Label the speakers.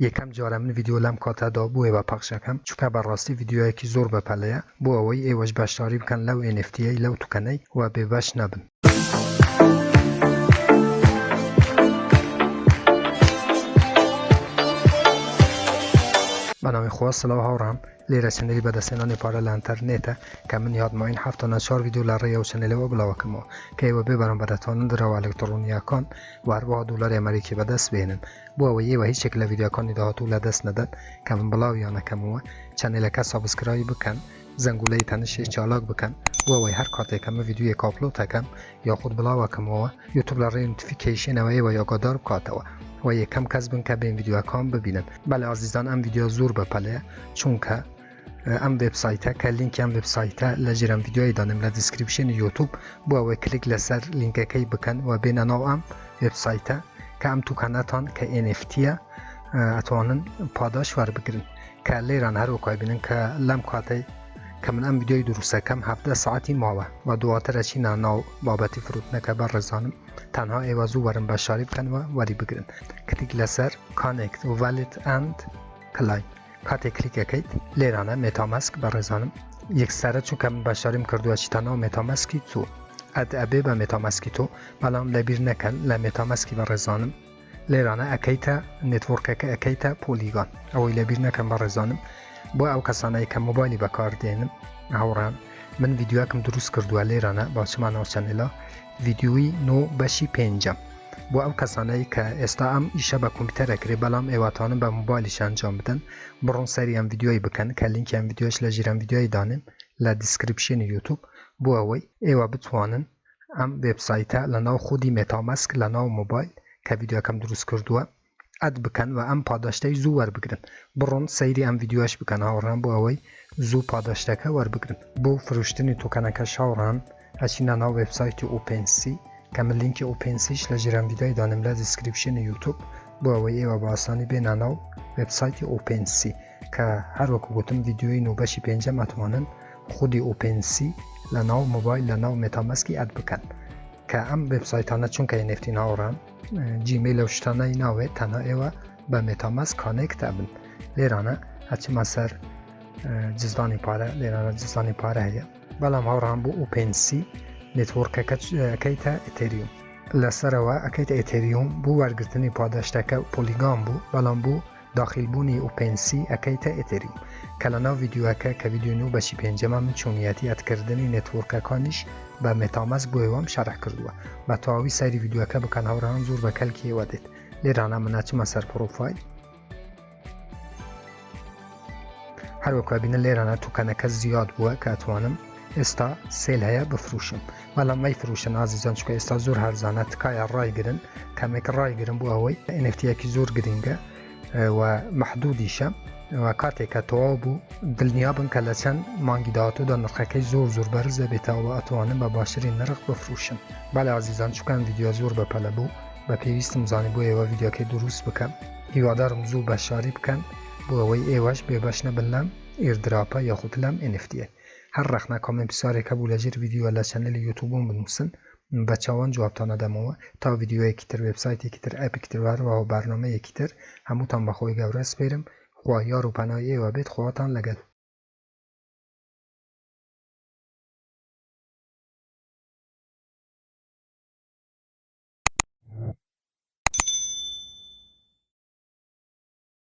Speaker 1: یەکەم جارە من ڤیدیۆ لەم کاتەدا بۆ ئێوە پەخشەکەم چونکە بەڕاستی ڤیدیۆیەکی زۆر بەپەلەیە بۆ ئەوەی ئێوەش بەشداری بکەن لەو NFTە لەو توکەنەی و بێبەش نەبن. بەنامی خوا سڵاو هاوڕام لێرە چەنێلی بەدەستێنانی پارە لە ئینتەرنێتە کە من یادماین هەفتانە 4 ڤیدیۆ لە ڕێیە و چەنێلەوە بڵاوەکەمەوە کە ئێوە بێبەرم بەدەتوانن درەوە ئەلکترۆنیاکان و هەروەها دۆلاری ئەمریکی بەدەست بێنن بۆ ئەوە ئێوە هیچێک لە ڤیدیۆکانی داهاتوو لە دەست نەدەن کە من بڵاویانەکەمەوە چەنێلەکە سابسکرایب بکەن زەنگولەی تەنشی چالاک بکەن بۆ ئەوەی هەر کاتێکەمە ڤیدیۆیەک ئاپلۆدەکەم یاخود بڵاوەکەمەوە یوتوب لە ڕێی نۆتیفیکیشنەوە ئێوە یاگادار بکاتەوە و یەکەم کەس بن کە بین ڤیدیۆکان ببینن. بەڵێ ئازیزان ئەم ڤیدیۆ زۆر بەپەلەیە چونکە ئەم وێبسایتە کە لینکی ئەم وێبسایتە لە ژێرم ڤیدیۆی دانم لە دیسکریپشنی یوتوب بۆ ئەوەی کلیک لەسەر لینکەکەی بکەن و بێنە ناو ئەم وێبسایتە کە ئەم توکانەتان کە NFTە ئەتوانن پاداش وەربگرن کە لێران هەروەکوای بینن کە لەم کاتەی کە من ئەم ڤیدیۆی دروستەکەم 17 ساعتی ماوە و دواترە چینە ناو بابەتی فروتنەکە بەڕێزانم تەنها ئێوە زوو وەرن بەشداری بکەنەوە وەری بگرن. کلیک لەسەر کانێکت والێت ئەند کلاین کاتێک کلیکەکەیت لێرانە مێتامەسک بەڕێزانم یەکسەرە چونکە من بەشداریم کردووە چیتەنەوە مێتامەسکی تۆ ئەبێ بە مێتامەسکی تۆ بەڵام لەبیر نەکەن لە مێتامەسکی بەڕێزانم لێرانە ئەەکەیتە نێتوۆرکەکە ئەەکەیتە پۆلیگان ئەوەی لەبیر نەکەم بەڕێزانم بۆ ئەو کەسانەی کە مۆبایلی بەکاردێنم هاوڕان من ڤیدیۆکم دروست کردووە لێرانە باچمانەوە چەنێلە ڤیدیۆی 9 بەشی 5 بۆ ئەو کەسانەی کە ئێستا ئەم ئیشە بە کۆمپیوتەرەکرێ بەڵام ئێواتانن بە مۆبایلیش ئەنجام بدەن بڕۆن سەری ئەم ڤیدیۆی بکەن کە لینکی ئەم ڤیدیۆش لە ژێرم ڤیدیۆی دانن لە دیسکریپشنی یوتوب بۆ ئەوەی ئێوە بتوانن ئەم وێبسایتە لە ناو خودی مێتامەسک لە ناو مۆبایل کە ڤیدیۆکەم دروست کردووە ئەد بکەن و ئەم پاداشتەی زوو وەربگرن بڕۆن سەیری ئەم ڤیدیۆش بکەن هاوڕان بۆ ئەوەی زوو پاداشتەکە وەربگرن بۆ فروشتنی توکەنەکە شاوڕان ئەچینە ناو وێبسایتی OpenSea کە من لینکی OpenSeaش لە ژێرم ڤیدیۆی دانم لە دیسکریپشنی یوتوب بۆ ئەوەی ئێوە بە ئاسانی بێنە ناو وێبسایتی OpenSea کە هەروەکو گوتم ڤیدیۆی 9 بەشی 5 ئەتوانن خودی OpenSea لە ناو مۆبایل لە ناو مێتامەسکی ئەد بکەن کە ئەم وێبسایتانە چونکە NFT ناوڕان جیمیل لەو شتانەی ناوێت تەنها ئێوە بە مێتامەسک کانێکتە بن لێرانە هەچمە سەر جزدانی پارە لێرانە جزدانی پارە هەیە بەڵام هاوڕان بۆ OpenSea نێتوۆرکەکەیتە ئێتریوم لەسەرەوە ئەەکەیتە ئێتریوم بۆ وەرگرتنی پاداشتەکە پۆلیگان بوو بەڵام بوو داخلبوونی OpenSea ئەەکەیتە ئێتریوم کە لە ناو ڤیدیۆەکە کە ڤیدیۆ 9 بەشی 5 من چۆنیەتی ئەدکردنی نێتوۆرکەکانیش بە مێتامەسک بۆ ئێوەم شەرح کردووە بە تەواوی سەیری ڤیدیۆەکە بکەن هاوڕان زۆر بە کەلکی ئێوە دێت لێرانە من ئەچمە سەر پرۆفایل هەروەکو بینە لێرانە توکەنەکە زیاد بووە کە ئەتوانم ئێستا سێل هەیە بفروشم بەڵام مەیفروشن ئازیزان چونکە ئێستا زۆر هەرزانە تکایە ڕایگرن کەمێک ڕایگرن بۆ ئەوەی NFTەکی زۆر گرنگە و مەحدودیشە و کاتێکە تەواو بوو دڵنیا بن کە لە چەند مانگی داهاتوودا نرخەکەی زۆر بەرزە بێتەوە ئەتوانم بە باشترین نرخ بفروشم. بەڵێ ئازیزان چونکە ڤیدیۆ زۆر بەپەلە بوو بە پێویستم زانی بۆ ئێوە ڤیدیۆکەی دروست بکەم هیوادارم زوو بەشداری بکەن بۆ ئەوەی ئێوەش بێبەش نەبن لەم ئێردراپە یاخود لەم NFTە هەر ڕەخنە کامنت پرسیارێکە بوو لەژێر ڤیدیۆ لە چەنێلی یوتوبم بنووسن بە چاوان جوابتانە دەمەوە تا ڤیدیۆیەکی تر وێبسایتێکی تر ئەپێکی تر هەروەها بەرنامەیەکی تر هەمووتان بەخۆی گەورە سپێرم خوا یار و پەنای ئێوە بێت خواتان لەگەڵ